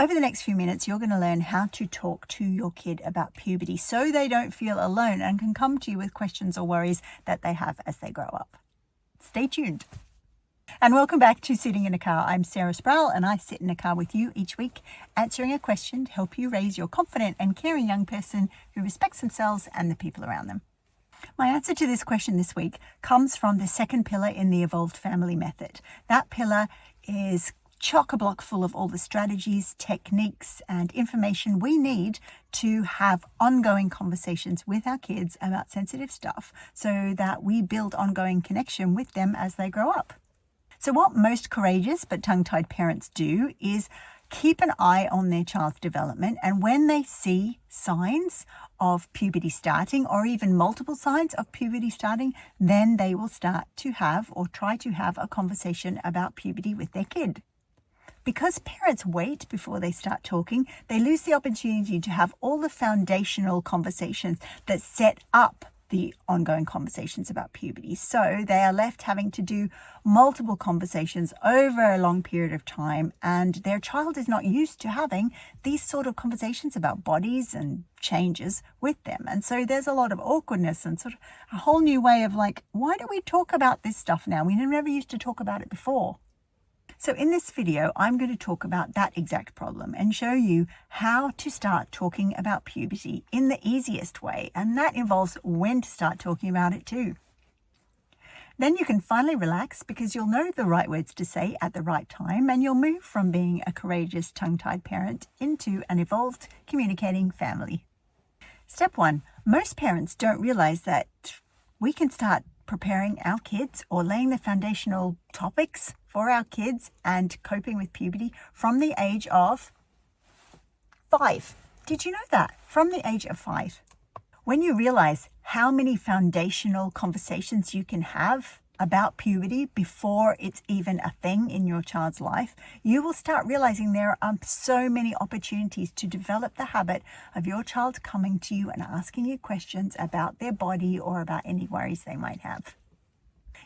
Over the next few minutes, you're going to learn how to talk to your kid about puberty so they don't feel alone and can come to you with questions or worries that they have as they grow up. Stay tuned. And welcome back to Sitting in a Car. I'm Sarah Sproul, and I sit in a car with you each week, answering a question to help you raise your confident and caring young person who respects themselves and the people around them. My answer to this question this week comes from the second pillar in the Evolved Family Method. That pillar is chock-a-block full of all the strategies, techniques, and information we need to have ongoing conversations with our kids about sensitive stuff so that we build ongoing connection with them as they grow up. So what most courageous but tongue-tied parents do is keep an eye on their child's development, and when they see signs of puberty starting or even multiple signs of puberty starting, then they will start to have or try to have a conversation about puberty with their kid. Because parents wait before they start talking, they lose the opportunity to have all the foundational conversations that set up the ongoing conversations about puberty. So they are left having to do multiple conversations over a long period of time, and their child is not used to having these sort of conversations about bodies and changes with them. And so there's a lot of awkwardness and sort of a whole new way of like, why do we talk about this stuff now? We never used to talk about it before. So in this video, I'm going to talk about that exact problem and show you how to start talking about puberty in the easiest way. And that involves when to start talking about it too. Then you can finally relax because you'll know the right words to say at the right time, and you'll move from being a courageous tongue-tied parent into an evolved communicating family. Step 1. Most parents don't realize that we can start preparing our kids or laying the foundational topics for our kids and coping with puberty from the age of 5. Did you know that? From the age of 5. When you realize how many foundational conversations you can have about puberty before it's even a thing in your child's life, you will start realizing there are so many opportunities to develop the habit of your child coming to you and asking you questions about their body or about any worries they might have.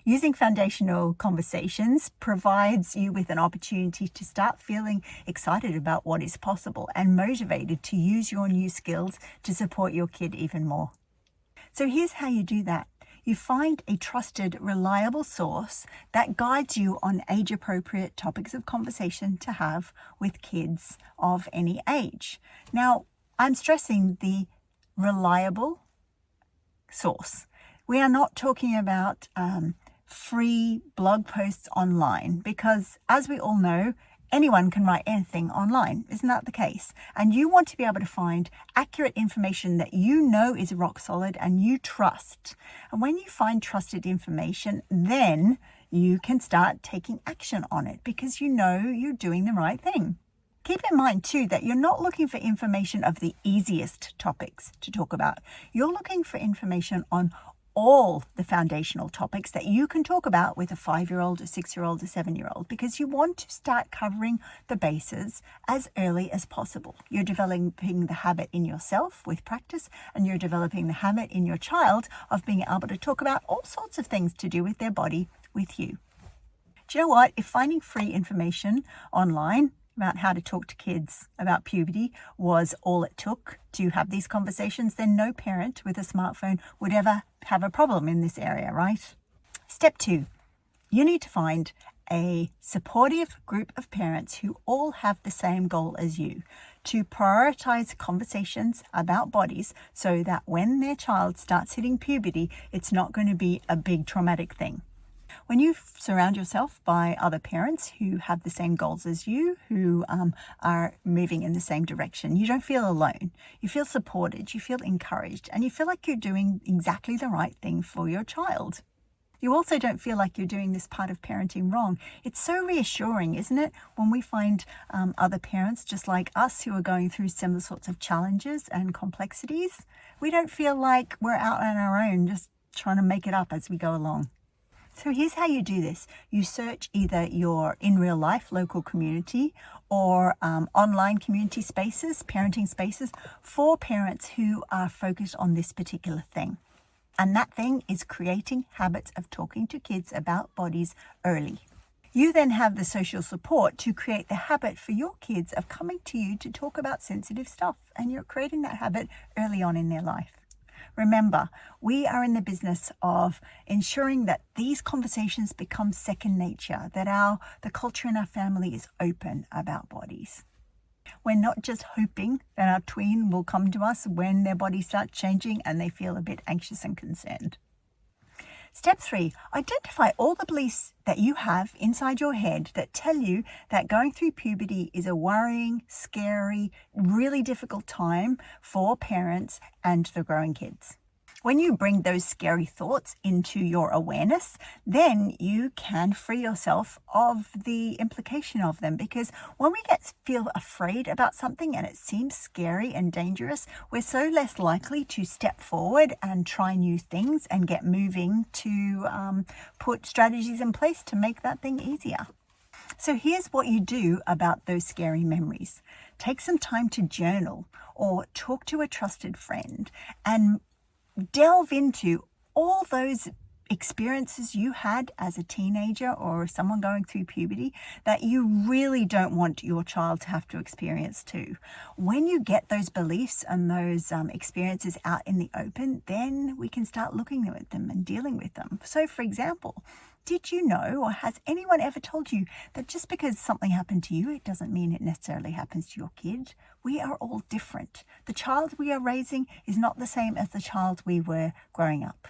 Using foundational conversations provides you with an opportunity to start feeling excited about what is possible and motivated to use your new skills to support your kid even more. So here's how you do that. You find a trusted, reliable source that guides you on age-appropriate topics of conversation to have with kids of any age. Now, I'm stressing the reliable source. We are not talking about free blog posts online because, as we all know, anyone can write anything online. Isn't that the case? And you want to be able to find accurate information that you know is rock solid and you trust. And when you find trusted information, then you can start taking action on it because you know you're doing the right thing. Keep in mind too that you're not looking for information of the easiest topics to talk about. You're looking for information on all the foundational topics that you can talk about with a 5-year-old, a 6-year-old, a 7-year-old, because you want to start covering the bases as early as possible. You're developing the habit in yourself with practice, and you're developing the habit in your child of being able to talk about all sorts of things to do with their body with you. Do you know what? If finding free information online about how to talk to kids about puberty was all it took to have these conversations, then no parent with a smartphone would ever have a problem in this area, right? Step 2, you need to find a supportive group of parents who all have the same goal as you, to prioritize conversations about bodies so that when their child starts hitting puberty, it's not going to be a big traumatic thing. When you surround yourself by other parents who have the same goals as you, who are moving in the same direction, you don't feel alone. You feel supported, you feel encouraged, and you feel like you're doing exactly the right thing for your child. You also don't feel like you're doing this part of parenting wrong. It's so reassuring, isn't it, when we find other parents just like us who are going through similar sorts of challenges and complexities. We don't feel like we're out on our own just trying to make it up as we go along. So here's how you do this. You search either your in real life local community or online community spaces, parenting spaces, for parents who are focused on this particular thing. And that thing is creating habits of talking to kids about bodies early. You then have the social support to create the habit for your kids of coming to you to talk about sensitive stuff, and you're creating that habit early on in their life. Remember, we are in the business of ensuring that these conversations become second nature, that the culture in our family is open about bodies. We're not just hoping that our tween will come to us when their body starts changing and they feel a bit anxious and concerned. Step 3, identify all the beliefs that you have inside your head that tell you that going through puberty is a worrying, scary, really difficult time for parents and the growing kids. When you bring those scary thoughts into your awareness, then you can free yourself of the implication of them. Because when we feel afraid about something and it seems scary and dangerous, we're so less likely to step forward and try new things and get moving to put strategies in place to make that thing easier. So here's what you do about those scary memories. Take some time to journal or talk to a trusted friend and delve into all those experiences you had as a teenager or someone going through puberty that you really don't want your child to have to experience too. When you get those beliefs and those experiences out in the open, then we can start looking at them and dealing with them. So for example, did you know, or has anyone ever told you that just because something happened to you, it doesn't mean it necessarily happens to your kid? We are all different. The child we are raising is not the same as the child we were growing up.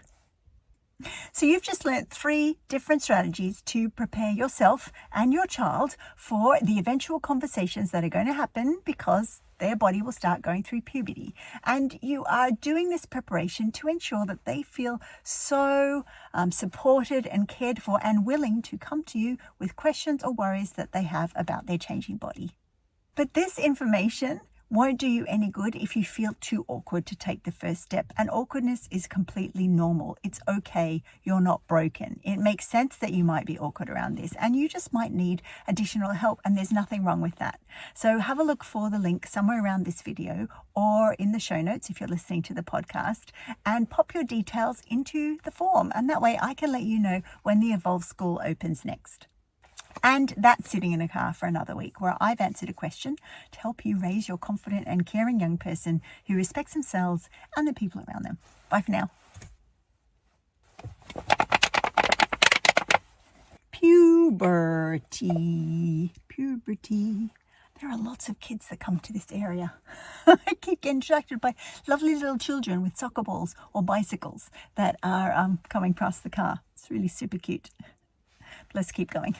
So you've just learnt 3 different strategies to prepare yourself and your child for the eventual conversations that are going to happen because their body will start going through puberty. And you are doing this preparation to ensure that they feel so supported and cared for and willing to come to you with questions or worries that they have about their changing body. But this information won't do you any good if you feel too awkward to take the first step. And awkwardness is completely normal. It's okay. You're not broken. It makes sense that you might be awkward around this and you just might need additional help, and there's nothing wrong with that. So have a look for the link somewhere around this video or in the show notes if you're listening to the podcast, and pop your details into the form. And that way I can let you know when the Evolve School opens next. And that's Sitting in a Car for another week, where I've answered a question to help you raise your confident and caring young person who respects themselves and the people around them. Bye for now. Puberty. There are lots of kids that come to this area. I keep getting distracted by lovely little children with soccer balls or bicycles that are coming past the car. It's really super cute. Let's keep going.